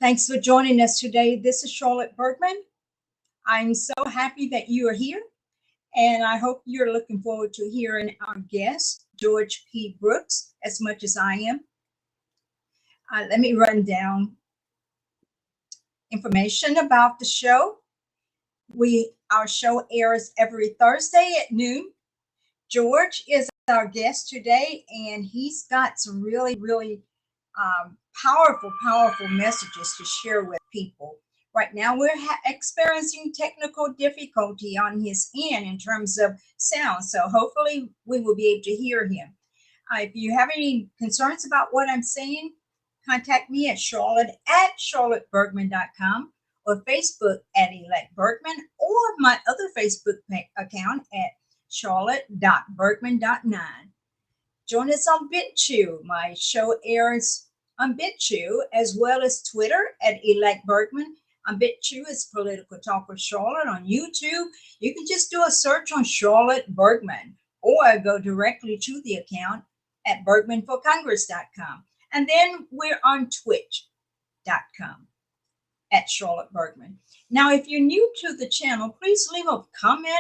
Thanks for joining us today. This is Charlotte Bergman. I'm so happy that you are here, and I hope you're looking forward to hearing our guest, George P. Brooks, as much as I am. Let me run down information about the show. Our show airs every Thursday at noon. George is our guest today, and he's got some really powerful messages to share with people. Right now, we're experiencing technical difficulty on his end in terms of sound, so hopefully we will be able to hear him. If you have any concerns about what I'm saying, contact me at charlottebergman.com or Facebook at Elect Bergman, or my other Facebook account at charlotte.bergman.9. Join us on Bitchute. My show airs on Bitchute as well as Twitter at Elect Bergman. On Bitchute is Political Talk with Charlotte. On YouTube, you can just do a search on Charlotte Bergman or go directly to the account at bergmanforcongress.com. And then we're on twitch.com at Charlotte Bergman. Now, if you're new to the channel, please leave a comment.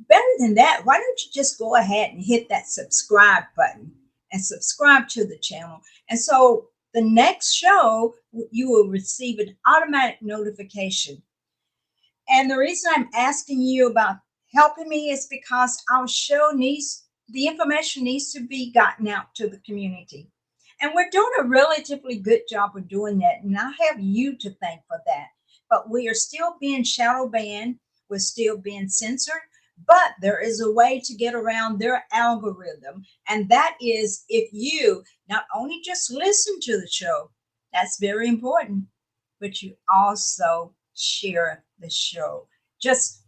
Better than that, why don't you just go ahead and hit that subscribe button and subscribe to the channel. And so the next show, you will receive an automatic notification. And the reason I'm asking you about helping me is because our show the information needs to be gotten out to the community. And we're doing a relatively good job of doing that. And I have you to thank for that. But we are still being shadow banned. We're still being censored. But there is a way to get around their algorithm. And that is if you not only just listen to the show, that's very important, but you also share the show. Just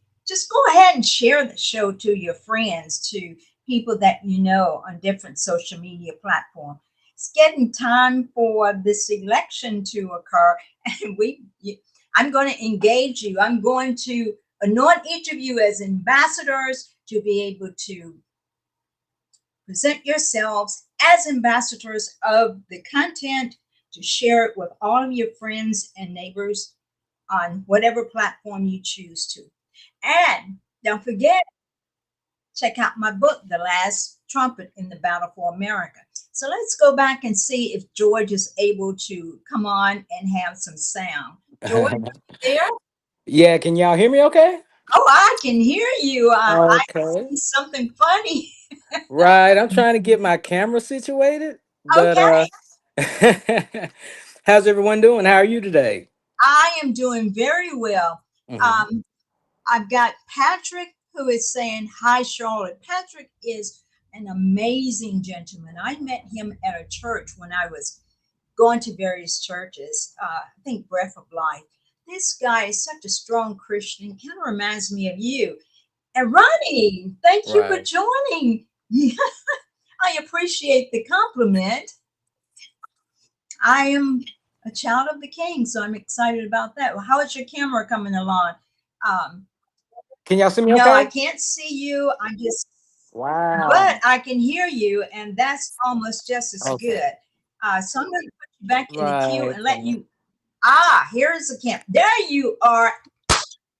go ahead and share the show to your friends, to people that you know on different social media platforms. It's getting time for this election to occur, and I'm going to engage you. I'm going to anoint each of you as ambassadors to be able to present yourselves as ambassadors of the content, to share it with all of your friends and neighbors on whatever platform you choose to. And don't forget, check out my book, The Last Trumpet in the Battle for America. So let's go back and see if George is able to come on and have some sound. George, there? Yeah, can y'all hear me okay? Oh, I can hear you. I Okay. see something funny. Right, I'm trying to get my camera situated, but Okay, how's everyone doing? How are you today? I am doing very well. Hmm. Um, I've got Patrick who is saying, hi, Charlotte. Patrick is an amazing gentleman. I met him at a church when I was going to various churches. I think Breath of Life. This guy is such a strong Christian, kind of reminds me of you. And Ronnie, thank you for Right. joining. Yeah, I appreciate the compliment. I am a child of the king, so I'm excited about that. Well, how is your camera coming along? Um, Can y'all see me no, I okay? can't see you. But Wow. I can hear you, and that's almost just as Okay. good. So I'm going to put you back in the queue Right. and let you. Ah, here's the camp. There you are.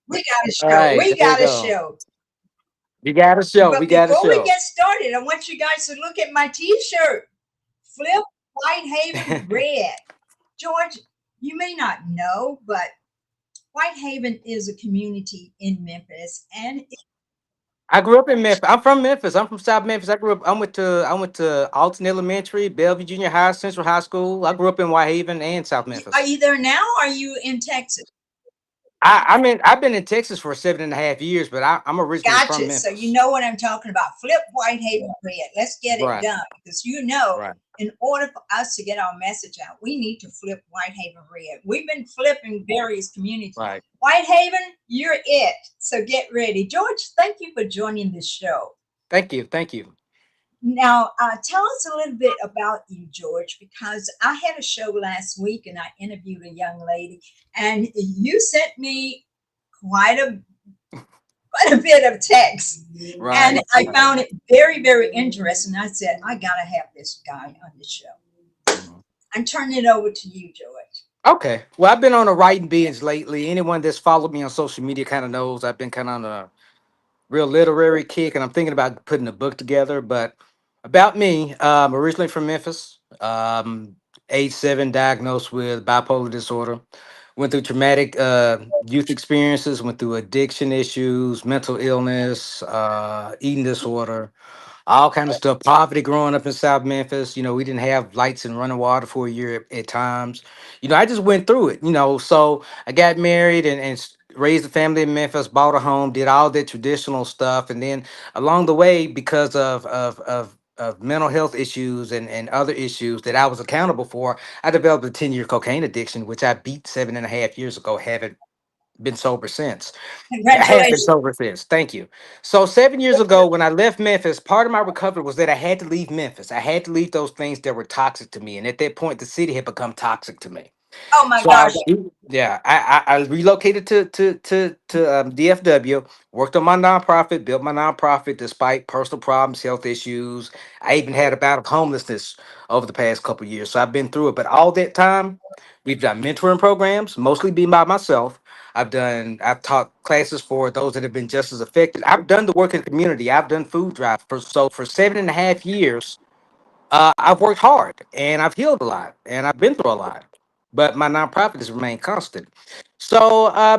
We got a All show. right, We there you got a go. show. We got a show. We But got a before we show. get started, I want you guys to look at my T-shirt. Flip Whitehaven Red. George, you may not know, but Whitehaven is a community in Memphis, and I grew up in Memphis. I'm from Memphis. I'm from South Memphis. I grew up. I went to Alton Elementary, Bellevue Junior High, Central High School. I grew up in Whitehaven and South are Memphis. you there now? Or are you in Texas? I've been in Texas for 7.5 years, but I'm originally from Gotcha. So you Memphis. know what I'm talking about. Flip Whitehaven Red. Let's get it Right, done because you know, right. in order for us to get our message out, we need to flip Whitehaven Red. We've been flipping various communities. Right. Whitehaven, you're it. So get ready. George, thank you for joining this show. Thank you. Thank you. Now, tell us a little bit about you, George, because I had a show last week and I interviewed a young lady, and you sent me quite a quite a bit of text, and Right. I Right. found it very interesting. I said, I gotta have this guy on the show. Mhm. I'm turning it over to you, George. Okay. Well, I've been on a writing binge lately. Anyone that's followed me on social media kind of knows I've been kind of on a real literary kick, and I'm thinking about putting a book together. But about me, originally from Memphis, age 7, diagnosed with bipolar disorder. Went through traumatic youth experiences, went through addiction issues, mental illness, eating disorder, all kind of stuff. Poverty growing up in South Memphis. We didn't have lights and running water for a year at times. I just went through it. So I got married and raised a family in Memphis, bought a home, did all that traditional stuff, and then along the way, because of mental health issues and other issues that I was accountable for, I developed a 10-year cocaine addiction, which I beat 7.5 years ago. Haven't been sober since. I have been Congratulations. sober since. Thank you. So 7 years ago, when I left Memphis, part of my recovery was that I had to leave Memphis. I had to leave those things that were toxic to me, and at that point, the city had become toxic to me. Oh my So gosh. I relocated to DFW, worked on my nonprofit, built my nonprofit despite personal problems, health issues. I even had a bout of homelessness over the past couple years. So I've been through it. But all that time, we've done mentoring programs, mostly being by myself. I've taught classes for those that have been just as affected. I've done the work in the community. I've done food drive. For 7.5 years, I've worked hard and I've healed a lot and I've been through a lot, but my nonprofit has remained constant. So, a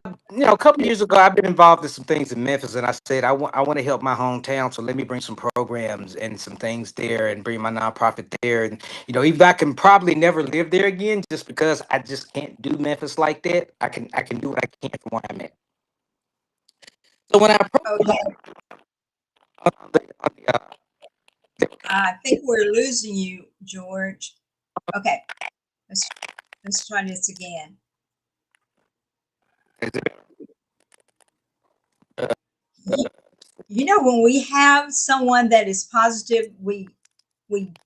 couple years ago, I've been involved in some things in Memphis, and I said I want to help my hometown, so let me bring some programs and some things there, and bring my nonprofit there. And even though I can probably never live there again, just because I just can't do Memphis like that, I can do what I can from where I'm at. So when I approached Okay. the, I think we're losing you, George. Okay. Let's let's try this again. You, you know, when we have someone that is positive, we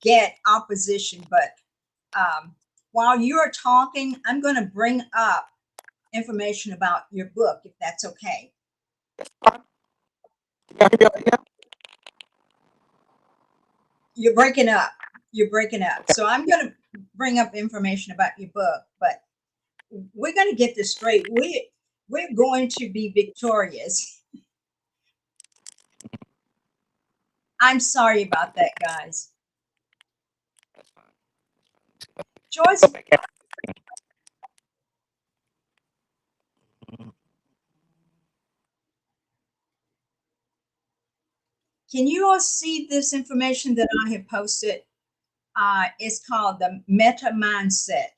get opposition. But um, while you're talking, I'm going to bring up information about your book, if that's okay. You're breaking up. You're breaking up. So I'm going to bring up information about your book, but we're going to get this straight. We're going to be victorious. I'm sorry about that, guys. Joyce, can you all see this information that I have posted? It's called the Meta Mindset.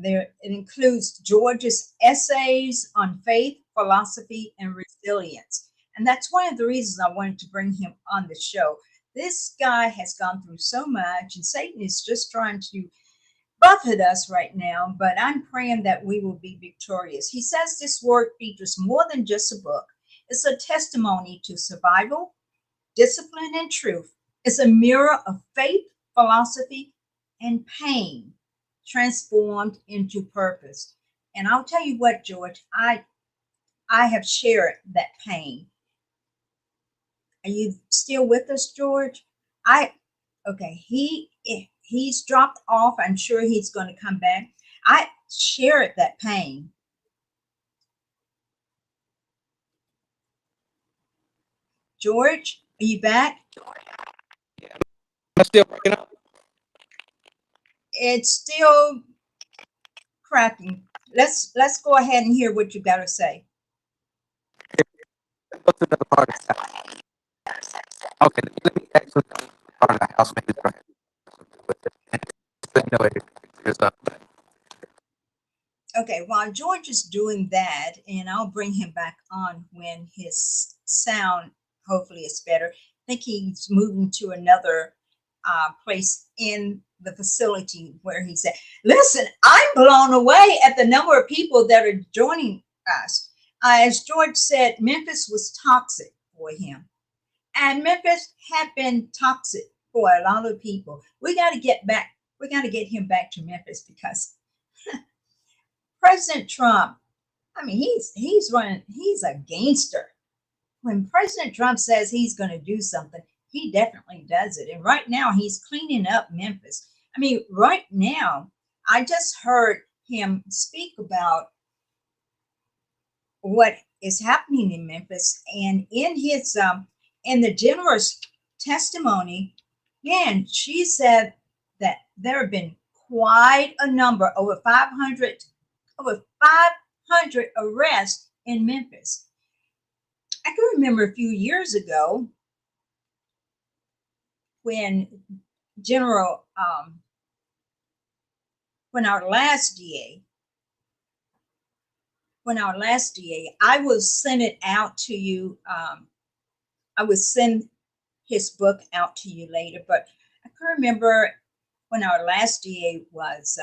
There, it includes George's essays on faith, philosophy, and resilience. And that's one of the reasons I wanted to bring him on the show. This guy has gone through so much, and Satan is just trying to buffet us right now, but I'm praying that we will be victorious. He says this work features more than just a book, it's a testimony to survival, discipline, and truth. It's a mirror of faith, philosophy, and pain transformed into purpose. And I'll tell you what, George, I have shared that pain. Are you still with us, George? I okay. He's dropped off. I'm sure he's going to come back. I shared that pain. George, are you back? I'm still working up. It's still cracking. Let's go ahead and hear what you got to say. Go to another part of the house. Okay, let me actually go to the part of the house. Maybe that'll have something to do with it. And just let me know if it clears up. Okay, while George is doing that, and I'll bring him back on when his sound hopefully is better. I think he's moving to another place in the facility where he's at. Listen, I'm blown away at the number of people that are joining us. As George said, Memphis was toxic for him, and Memphis had been toxic for a lot of people. We got to get back. We got to get him back to Memphis because President Trump, I mean, he's running. He's a gangster. When President Trump says he's going to do something, he definitely does it. And right now, he's cleaning up Memphis. I mean, right now, I just heard. him speak about what is happening in Memphis. And in the generous testimony, man, she said that there have been quite a number, over 500 arrests in Memphis. I can remember a few years ago when General, when our last DA, I will send it out to you. I will send his book out to you later, but I can remember when our last DA was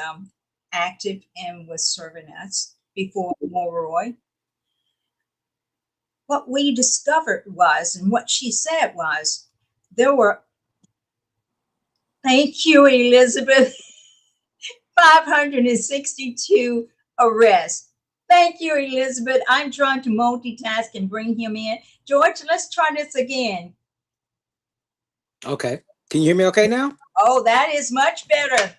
active and was serving us before Moroy. What we discovered was, and what she said was, there were, thank you, Elizabeth, 562 arrests. Thank you, Elizabeth. I'm trying to multitask and bring him in. George, let's try this again. Okay. Can you hear me okay now? Oh, that is much better.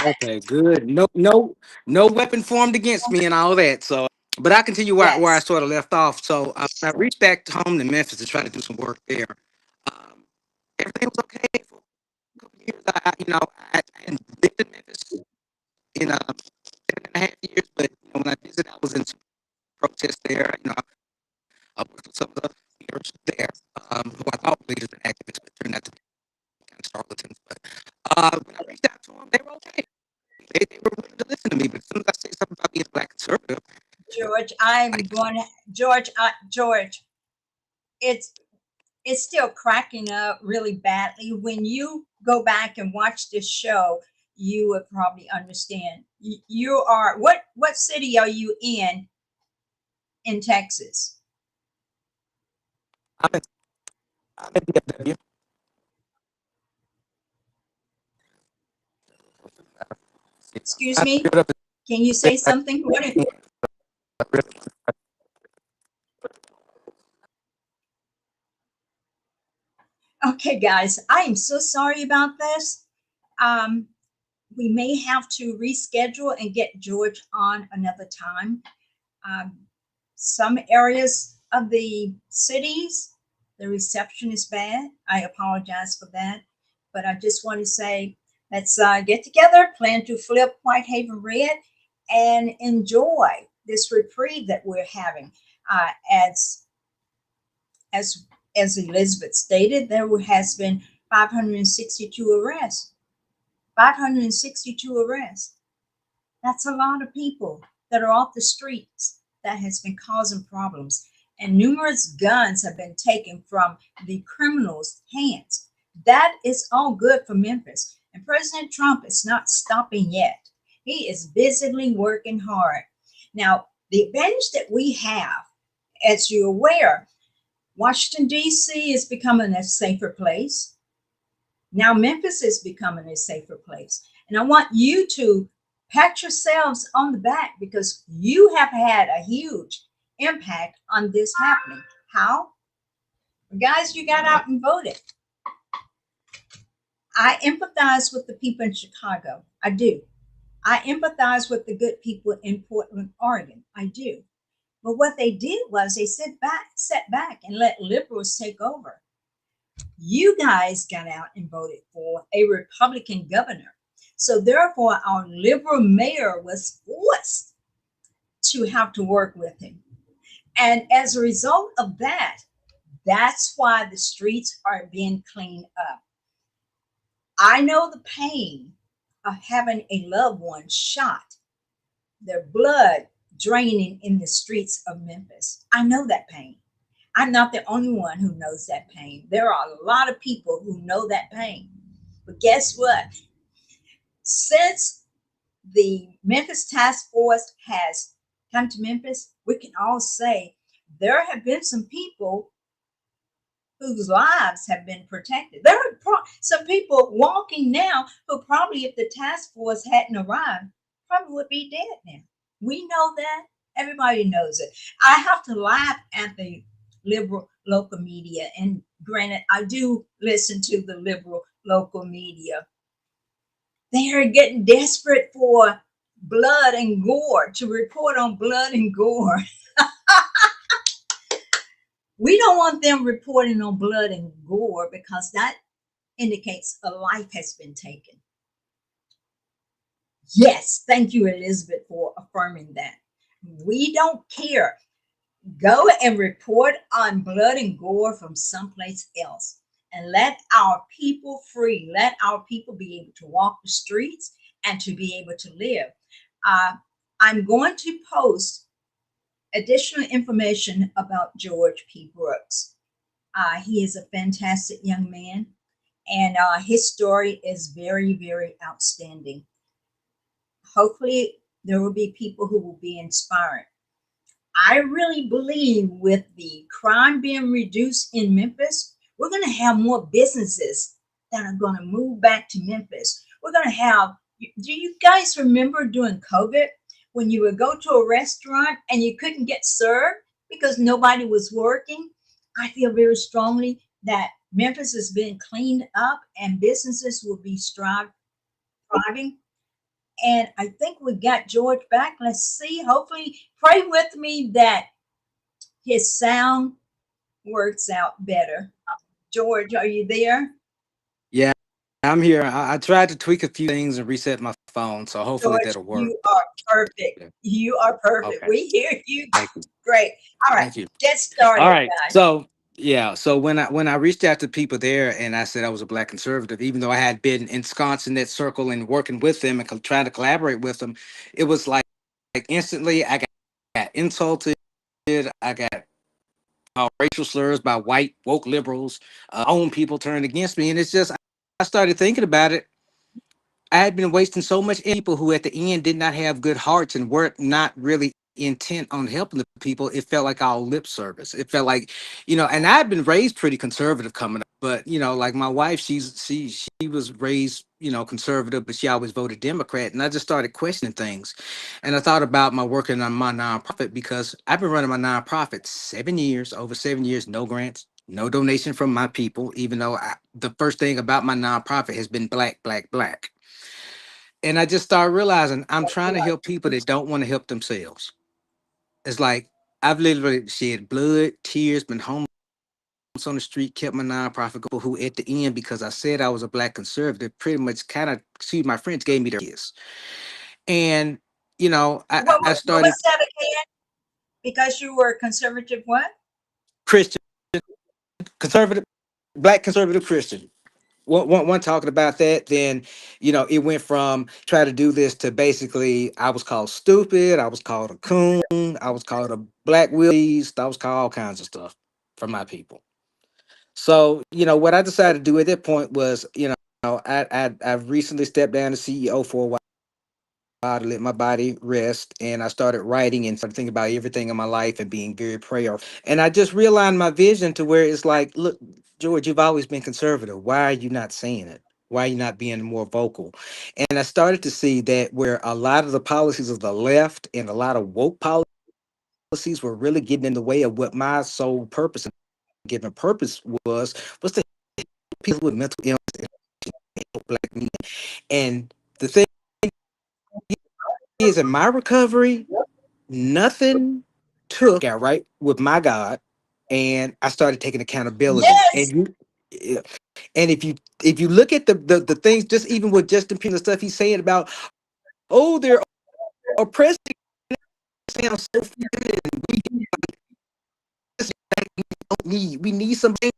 Okay, good. No weapon formed against me and all that. So, but I continue where I Yes, sort of left off. So I reached back home to Memphis to try to do some work there. Um, Everything was okay for a couple of years. I hadn't lived in Memphis in 7.5 years, but when I visited, I was in some protests there. I worked with some of the leaders there, who I thought were leaders and activists, but turned out to be kind of charlatans. But when I reached out to them, they were okay. They were willing to listen to me, but as soon as I say something about being a black conservative, George, like, I'm going to, George, it's still cracking up really badly. When you go back and watch this show, you would probably understand. You are, what city are you in Texas? I'm in, I'm in DFW. Excuse I'm me? good up Can you as say something? What? I really. Okay, guys, I am so sorry about this. Um, we may have to reschedule and get George on another time. Um, some areas of the cities, the reception is bad. I apologize for that. But I just want to say, let's get together, plan to flip Whitehaven Red, and enjoy this reprieve that we're having. Uh, as as as Elizabeth stated, there has been 562 arrests. 562 arrests. That's a lot of people that are off the streets that has been causing problems. And numerous guns have been taken from the criminals' hands. That is all good for Memphis. And President Trump is not stopping yet. He is busily working hard. Now, the advantage that we have, as you're aware, Washington, D.C. is becoming a safer place. Now Memphis is becoming a safer place. And I want you to pat yourselves on the back because you have had a huge impact on this happening. How? Guys, you got out and voted. I empathize with the people in Chicago. I do. I empathize with the good people in Portland, Oregon. I do. But what they did was they sat back and let liberals take over. You guys got out and voted for a Republican governor. So therefore, our liberal mayor was forced to have to work with him. And as a result of that, that's why the streets are being cleaned up. I know the pain of having a loved one shot, their blood draining in the streets of Memphis. I know that pain. I'm not the only one who knows that pain. There are a lot of people who know that pain. But guess what? Since the Memphis Task Force has come to Memphis, we can all say there have been some people whose lives have been protected. There are some people walking now who probably, if the task force hadn't arrived, probably would be dead now. We know that. Everybody knows it. I have to laugh at the liberal local media. And granted, I do listen to the liberal local media. They are getting desperate for blood and gore, to report on blood and gore. We don't want them reporting on blood and gore because that indicates a life has been taken. Yes, thank you, Elizabeth, for affirming that. We don't care. Go and report on blood and gore from someplace else and let our people free. Let our people be able to walk the streets and to be able to live. Uh, I'm going to post additional information about George P. Brooks. He is a fantastic young man, and his story is very, very outstanding. Hopefully, there will be people who will be inspired. I really believe with the crime being reduced in Memphis, we're going to have more businesses that are going to move back to Memphis. We're going to have, do you guys remember during COVID when you would go to a restaurant and you couldn't get served because nobody was working? I feel very strongly that Memphis is being cleaned up and businesses will be thriving. And I think we got George back. Let's see. Hopefully, pray with me that his sound works out better. George, are you there? Yeah, I'm here. I tried to tweak a few things and reset my phone, so hopefully George, that'll work. you are perfect. Yeah. You are perfect. Okay. We hear you. Thank you. Great. All right, Thank you. get All started, right. guys. So yeah. So when I reached out to people there and I said I was a black conservative, even though I had been ensconced in that circle and working with them and trying to collaborate with them, it was like instantly got insulted. I got racial slurs by white woke liberals. Own people turned against me, and it's just I started thinking about it. I had been wasting so much people who at the end did not have good hearts and were not really intent on helping the people. It felt like all lip service. It felt like, and I'd been raised pretty conservative coming up, but like my wife, she was raised, conservative, but she always voted Democrat. And I just started questioning things. And I thought about my working on my nonprofit because I've been running my nonprofit 7 years, over 7 years, no grants. No donation from my people, even though the first thing about my nonprofit has been black, black, black. And I just started realizing I'm trying to help people that don't want to help themselves. It's like I've literally shed blood, tears, been homeless on the street, kept my nonprofit going, who at the end, because I said I was a black conservative, pretty much kind of, excuse my French, gave me their kiss. And, I What was started that again? Because you were conservative, what? Christian, conservative, black conservative Christian. One talking about that, then it went from try to do this to basically I was called stupid, I was called a coon, I was called a black willies, I was called all kinds of stuff from my people. So what I decided to do at that point was I've recently stepped down as CEO for a while to let my body rest, and I started writing and started thinking about everything in my life and being very prayerful. And I just realigned my vision to where it's like, look, George, you've always been conservative. Why are you not saying it? Why are you not being more vocal? And I started to see that where a lot of the policies of the left and a lot of woke policies were really getting in the way of what my sole purpose and given purpose was to help people with mental illness and help black men. And the thing is, in my recovery, nothing took out right with my God, and I started taking accountability. And Yes. yeah, and if you look at the things, just even with Justin Peterson stuff he's saying about, oh, they're oppressing, sounds so good, and we need something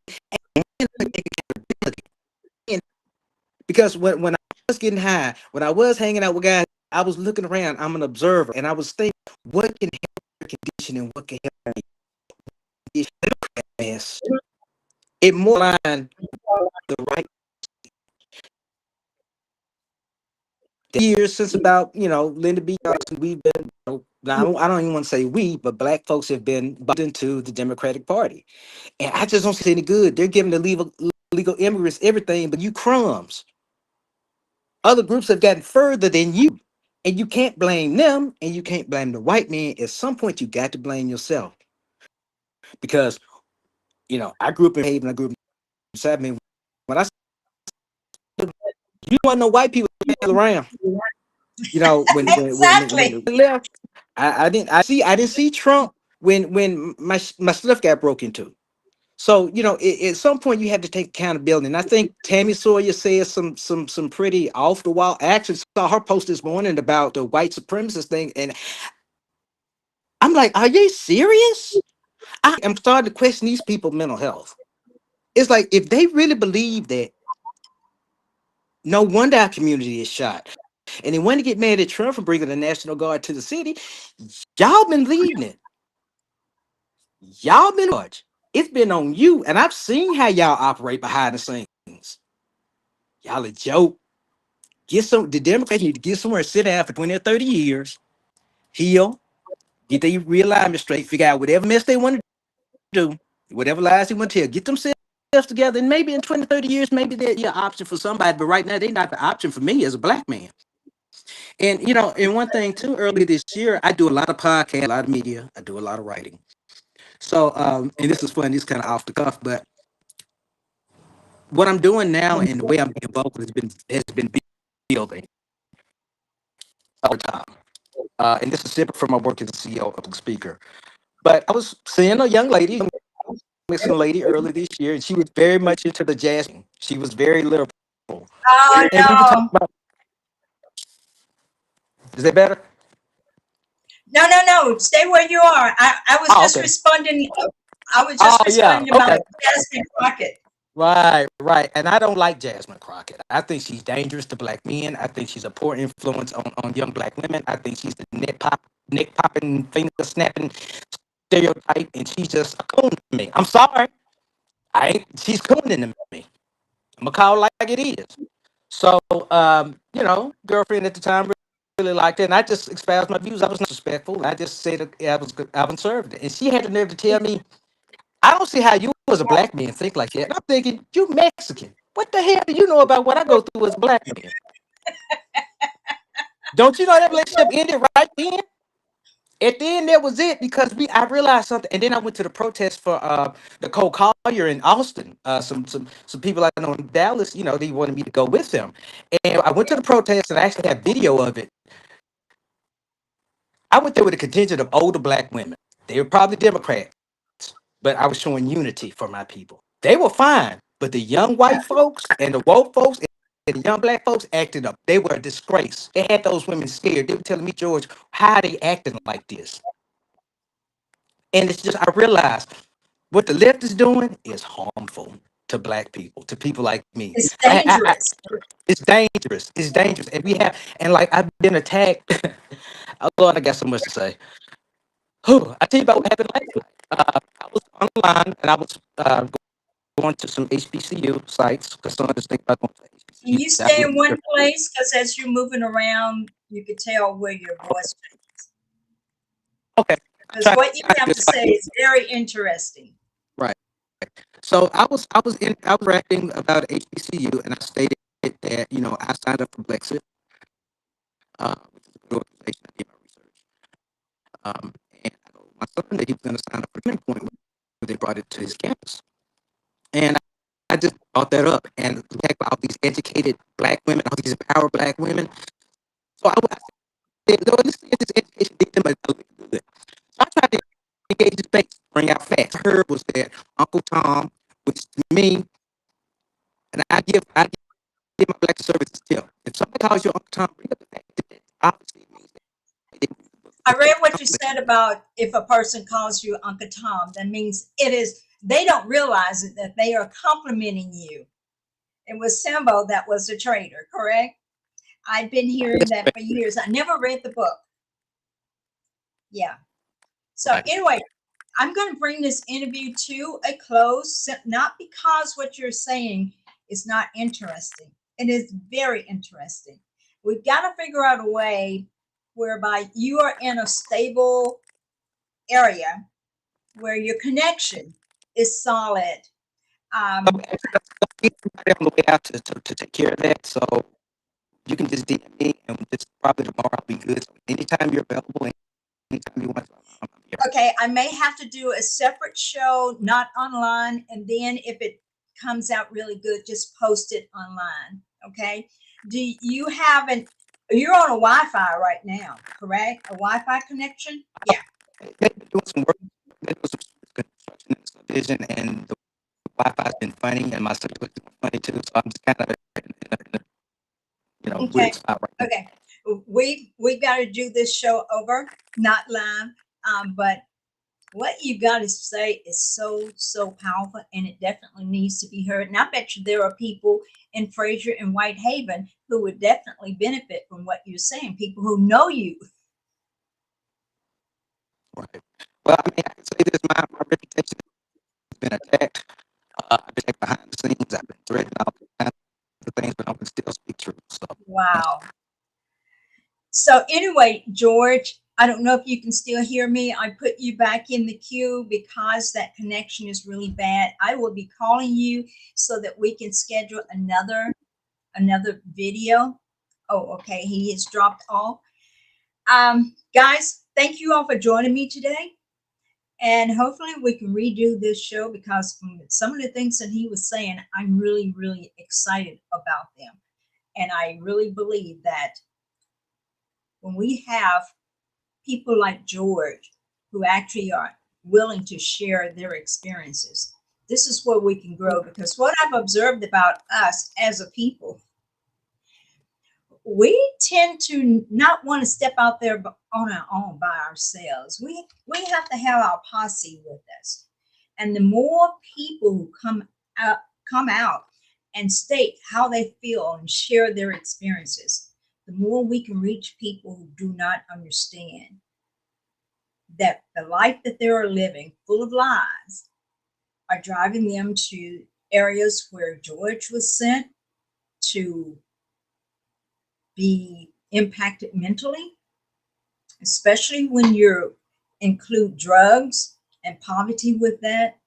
because when I was getting high, when I was hanging out with guys, I was looking around. I'm an observer, and I was thinking, what can help their condition and what can help me? Yes, it more line the right years since about Linda B. Johnson. We've been now I don't even want to say we, but black folks have been bought into the Democratic Party, and I just don't see any good. They're giving the legal immigrants everything, but you crumbs. Other groups have gotten further than you, and you can't blame them, and you can't blame the white man. At some point, you got to blame yourself because I grew up in Haven, I grew up in Savannah. When I said, you want no white people around. You know, when Exactly. the left, I didn't see Trump when my stuff got broke into. So you know, at some point you have to take accountability. And I think Tammy Sawyer said some pretty off the wall. I actually saw her post this morning about the white supremacist thing, and I'm like, are you serious? I'm starting to question these people' mental health. It's like if they really believe that, no wonder our community is shot. And they want to get mad at Trump for bringing the National Guard to the city. Y'all been leading it. Y'all been in charge. It's been on you. And I've seen how y'all operate behind the scenes. Y'all a joke. The Democrats need to get somewhere and sit down for 20 or 30 years, heal, get their realignment straight, figure out whatever mess they want to do, whatever lies they want to tell, get themselves together, and maybe in 20, 30 years, maybe they're an option for somebody. But right now, they're not the option for me as a black man. And you know, and one thing too, earlier this year, I do a lot of podcasts, a lot of media, I do a lot of writing. So and this is fun, this is kind of off the cuff, but what I'm doing now and the way I'm being vocal has been building over time. And this is separate from my work as a CEO, public speaker. But I was seeing a young lady, young Mexican lady, earlier this year, and she was very much into the jazz. She was very lyrical, Oh and we were talking no. about. Is that better? No, no, no. Stay where you are. I was Oh, just okay. responding. I was Oh, just yeah. responding about Okay. Jasmine Crockett. Right, right. And I don't like Jasmine Crockett. I think she's dangerous to black men. I think she's a poor influence on young black women. I think she's the neck popping, finger snapping stereotype, and she's just a coon to me. I'm sorry. I ain't she's cooning to me. I'm gonna call it like it is. So you know, girlfriend at the time really liked it, and I just espoused my views. I was not respectful. I just said that I was conservative. And she had the nerve to tell me, I don't see how you as a black man think like that. And I'm thinking, you Mexican. What the hell do you know about what I go through as a black man? Don't you know that relationship ended right then? At the end, that was it because I realized something, and then I went to the protest for the Cole Collier in Austin. Some people I know in Dallas, you know, they wanted me to go with them, and I went to the protest, and I actually have video of it. I went there with a contingent of older black women. They were probably Democrats, but I was showing unity for my people. They were fine, but the young white folks and the woke folks and the young black folks acted up. They were a disgrace. They had those women scared. They were telling me, George, how are they acting like this? And it's just I realized what the left is doing is harmful to black people, to people like me. It's dangerous. It's dangerous. It's dangerous, and and like I've been attacked. Oh Lord, I got so much to say. Whew, I tell you about what happened last night. I was online and I was going to some HBCU sites because some of us think about going to Can HBCU. you That stay would in be one different. place? Because as you're moving around, you could tell where your voice. Okay, I Because tried to what you find a have good to spot. say is very interesting. Right. So I was rapping about HBCU and I stated that I signed up for Brexit, which is a good organization. I did my research. And I told my son that he was going to sign up for Turning Point when they brought it to his campus. And I just brought that up and talked about all these educated black women, all these empowered black women. So I said, no, let's see if this education did them a little good. So I tried to engage the space, bring out facts. I heard was that Uncle Tom, which to me, and I give my black services tip. If somebody calls you Uncle Tom, bring up the fact that obviously it means that they didn't read the book. I read what you Something that said about if a person calls you Uncle Tom, that means it is, they don't realize it, that they are complimenting you. It was Sambo that was the traitor, correct? I've been hearing that for years. I never read the book. Yeah. So, right. anyway, I'm going to bring this interview to a close, not because what you're saying is not interesting. It is very interesting. We've got to figure out a way whereby you are in a stable area where your connection is solid. So Um, actually, let's get somebody on the way out to take care of that. So you can just DM me and just probably tomorrow I'll be good. So anytime you're available, anytime you want, I'm here. okay, I may have to do a separate show, not online, and then if it comes out really good, just post it online. Okay. Do you have an You're on a Wi-Fi right now, correct? A Wi-Fi connection? Yeah. They've been doing some work. They're doing some construction and subdivision, and the Wi-Fi's been funny, and my signal is funny too. So I'm just kind of in a weird Okay. spot right now. Okay. We've got to do this show over, not live. But what you got to say is so powerful, and it definitely needs to be heard. And I bet you there are people in Fraser and Whitehaven who would definitely benefit from what you're saying. People who know you. Right. Well, I mean, I can say this: my reputation has been attacked. I've been attacked behind the scenes. I've been threatened, all kinds of things, but I'm gonna still speak truth. So, Wow. So anyway, George, I don't know if you can still hear me. I put you back in the queue because that connection is really bad. I will be calling you so that we can schedule another video. Oh, okay, he has dropped off. Guys, thank you all for joining me today. And hopefully we can redo this show because from some of the things that he was saying, I'm really excited about them. And I really believe that when we have people like George who actually are willing to share their experiences, this is where we can grow. Because what I've observed about us as a people, we tend to not want to step out there on our own by ourselves. We have to have our posse with us. And the more people who come out and state how they feel and share their experiences, the more we can reach people who do not understand that the life that they are living, full of lies, are driving them to areas where George was sent to be impacted mentally, especially when you include drugs and poverty with that.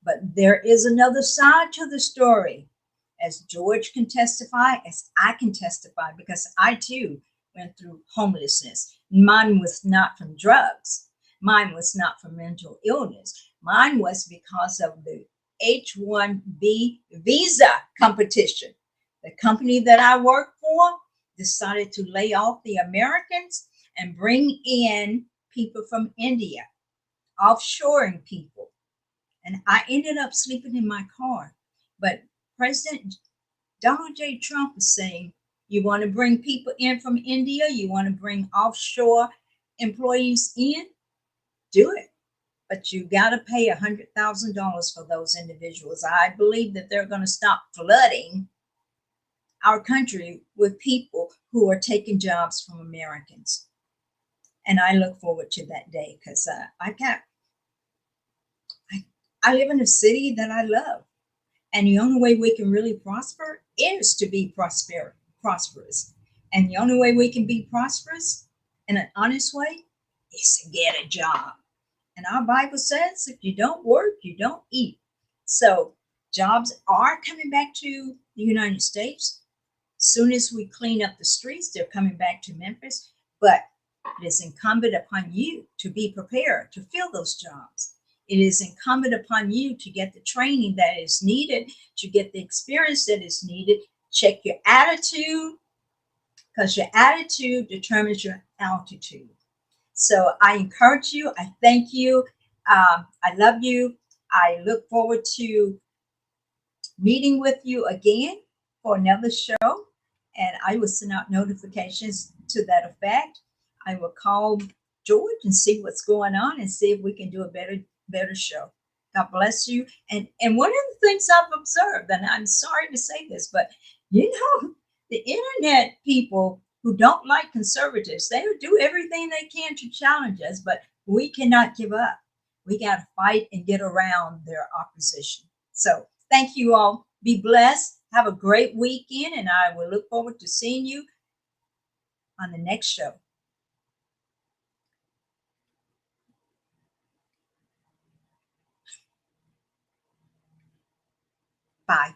But there is another side to the story, as George can testify, as I can testify, because I too went through homelessness. Mine was not from drugs, mine was not from mental illness, mine was because of the H-1B visa competition. The company that I worked for decided to lay off the Americans and bring in people from India, offshoring people, and I ended up sleeping in my car. But President Donald J. Trump is saying, you want to bring people in from India, you want to bring offshore employees in, do it. But you got to pay $100,000 for those individuals. I believe that they're going to stop flooding our country with people who are taking jobs from Americans. And I look forward to that day because I, I live in a city that I love. And the only way we can really prosper is to be prosperous. And the only way we can be prosperous in an honest way is to get a job. And our Bible says if you don't work, you don't eat. So jobs are coming back to the United States. Soon as we clean up the streets, they're coming back to Memphis. But it is incumbent upon you to be prepared to fill those jobs. It is incumbent upon you to get the training that is needed, to get the experience that is needed. Check your attitude, because your attitude determines your altitude. So I encourage you. I thank you. I love you. I look forward to meeting with you again for another show. And I will send out notifications to that effect. I will call George and see what's going on and see if we can do a better show. God bless you. And one of the things I've observed, and I'm sorry to say this, but you know, the internet people who don't like conservatives, they do everything they can to challenge us, but we cannot give up. We got to fight and get around their opposition. So thank you all. Be blessed. Have a great weekend, and I will look forward to seeing you on the next show. Bye.